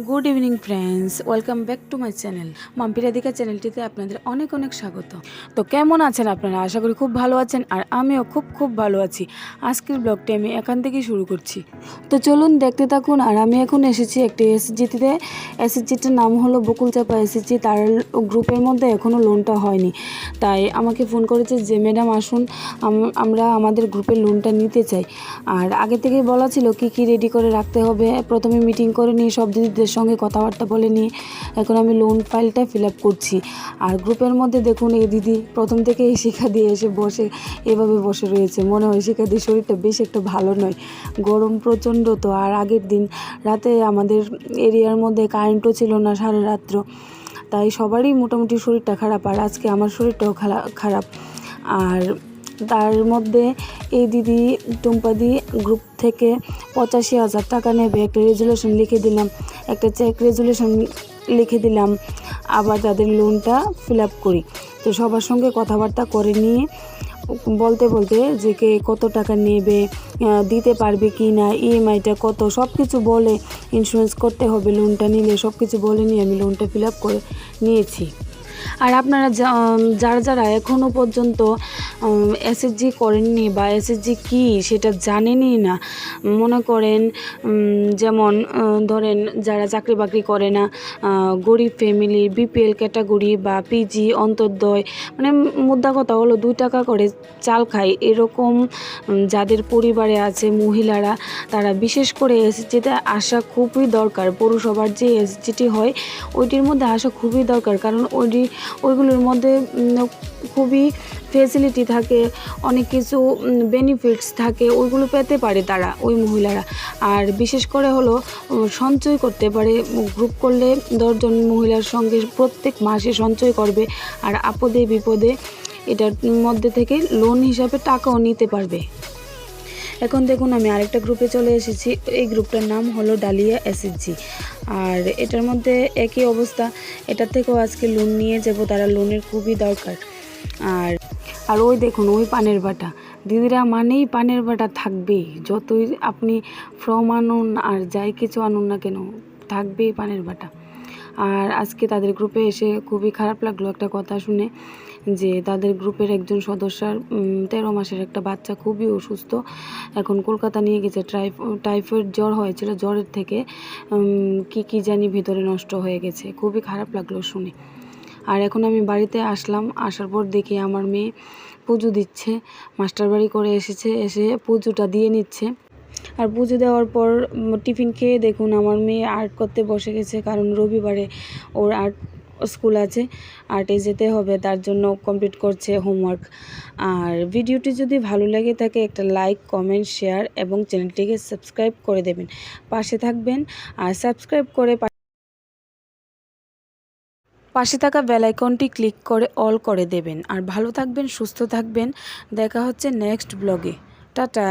Good evening friends, welcome back to my channel Mampi Radhika চ্যানেলটিতে আপনাদের অনেক অনেক স্বাগত। তো কেমন আছেন আপনারা? আশা করি খুব ভালো আছেন, আর আমিও খুব ভালো আছি। আজকের ব্লগটি আমি এখান থেকেই শুরু করছি। তো চলুন দেখতে থাকুন। আর আমি এখন এসেছি একটি এসএসজিতে। এসএসজিটার নাম হলো বকুলচাপা এসএসজি। তার গ্রুপের মধ্যে এখনও লোনটা হয়নি, তাই আমাকে ফোন করেছে যে ম্যাডাম আসুন, আমরা আমাদের গ্রুপের লোনটা নিতে চাই। আর আগে থেকেই বলা ছিল কি রেডি করে রাখতে হবে। প্রথমে মিটিং করে নিয়ে সব দিদিদের সঙ্গে কথাবার্তা বলে নিয়ে এখন আমি লোন ফাইলটা ফিল আপ করছি। আর গ্রুপের মধ্যে দেখুন, এই দিদি প্রথম থেকে এই শিখা দিয়ে এসে এভাবে বসে রয়েছে। মনে হয় শিখা দিয়ে শরীরটা বেশ একটা ভালো নয়, গরম প্রচণ্ড। তো আর আগের দিন রাতে আমাদের এরিয়ার মধ্যে কারেন্টও ছিল না সারা রাত্র, তাই সবারই মোটামুটি শরীরটা খারাপ। আর আজকে আমার শরীরটাও খারাপ। আর তার মধ্যে এই দিদি টুম্পাদি গ্রুপ থেকে 85,000 টাকা নেবে। একটা রেজুলেশন লিখে দিলাম, একটা চেক রেজুলেশন লিখে দিলাম, আবার তাদের লোনটা ফিল আপ করি। তো সবার সঙ্গে কথাবার্তা করে নিয়ে বলতে যে কে কত টাকা নেবে, দিতে পারবে কি না, ইএমআইটা কত, সব কিছু বলে, ইন্স্যুরেন্স করতে হবে লোনটা নিলে, সব কিছু বলে নিয়ে আমি লোনটা ফিল আপ করে নিয়েছি। আর আপনারা যারা এখনও পর্যন্ত এসএসজি করেননি বা এসএসজি কী সেটা জানেনই না, মনে করেন যেমন ধরেন যারা চাকরি বাকরি করে না, গরিব ফ্যামিলি, বিপিএল ক্যাটাগরি বা পিজি অন্তর্দয়, মানে মুদ্রা কথা হলো 2 টাকা করে চাল খায়, এরকম যাদের পরিবারে আছে মহিলারা, তারা বিশেষ করে এসএসজিতে আসা খুবই দরকার। পৌরসভার যে এসএসজিটি হয় ওইটির মধ্যে আসা খুবই দরকার, কারণ ওইগুলোর মধ্যে খুবই ফেসিলিটি থাকে, অনেক কিছু বেনিফিটস থাকে, ওইগুলো পেতে পারে তারা, ওই মহিলারা। আর বিশেষ করে হলো সঞ্চয় করতে পারে। গ্রুপ করলে 10 জন মহিলার সঙ্গে প্রত্যেক মাসে সঞ্চয় করবে, আর আপদে বিপদে এটার মধ্যে থেকে লোন হিসাবে টাকাও নিতে পারবে। এখন দেখুন আমি আরেকটা গ্রুপে চলে এসেছি। এই গ্রুপটার নাম হলো ডালিয়া এসএসজি। আর এটার মধ্যে একই অবস্থা, এটার থেকেও আজকে লোন নিয়ে যাব, তারা লোনের খুবই দরকার। আর ওই দেখুন, ওই পানের বাটা দিদিরা মানেই পানের বাটা থাকবেই, যতই আপনি ফর্ম আনুন আর যাই কিছু আনুন না কেন, থাকবেই পানের বাটা। আর আজকে তাদের গ্রুপে এসে খুবই খারাপ লাগলো একটা কথা শুনে, যে তাদের গ্রুপের একজন সদস্যার 13 মাসের একটা বাচ্চা খুবই অসুস্থ, এখন কলকাতা নিয়ে গেছে। টাইফয়েড জ্বর হয়েছিল, জ্বরের থেকে কি জানি ভিতরে নষ্ট হয়ে গেছে। খুবই খারাপ লাগলো শুনে। আর এখন আমি বাড়িতে আসলাম, আসার পর দেখি আমার মেয়ে পুজো দিচ্ছে, মাস্টার বাড়ি করে এসে পুজোটা দিয়ে নিচ্ছে। আর পুজো দেওয়ার পর টিফিন খেয়ে দেখুন আমার মেয়ে আর্ট করতে বসে গেছে, কারণ রবিবারে ওর আর্ট স্কুল আছে, আর্টে যেতে হবে, তার জন্য কমপ্লিট করছে হোমওয়ার্ক। আর ভিডিওটি যদি ভালো লাগে থাকে একটা লাইক, কমেন্ট, শেয়ার এবং চ্যানেলটিকে সাবস্ক্রাইব করে দেবেন, পাশে থাকবেন। আর সাবস্ক্রাইব করে পাশে থাকা বেল আইকনটি ক্লিক করে অল করে দেবেন। আর ভালো থাকবেন, সুস্থ থাকবেন। দেখা হচ্ছে নেক্সট ব্লগে। টাটা।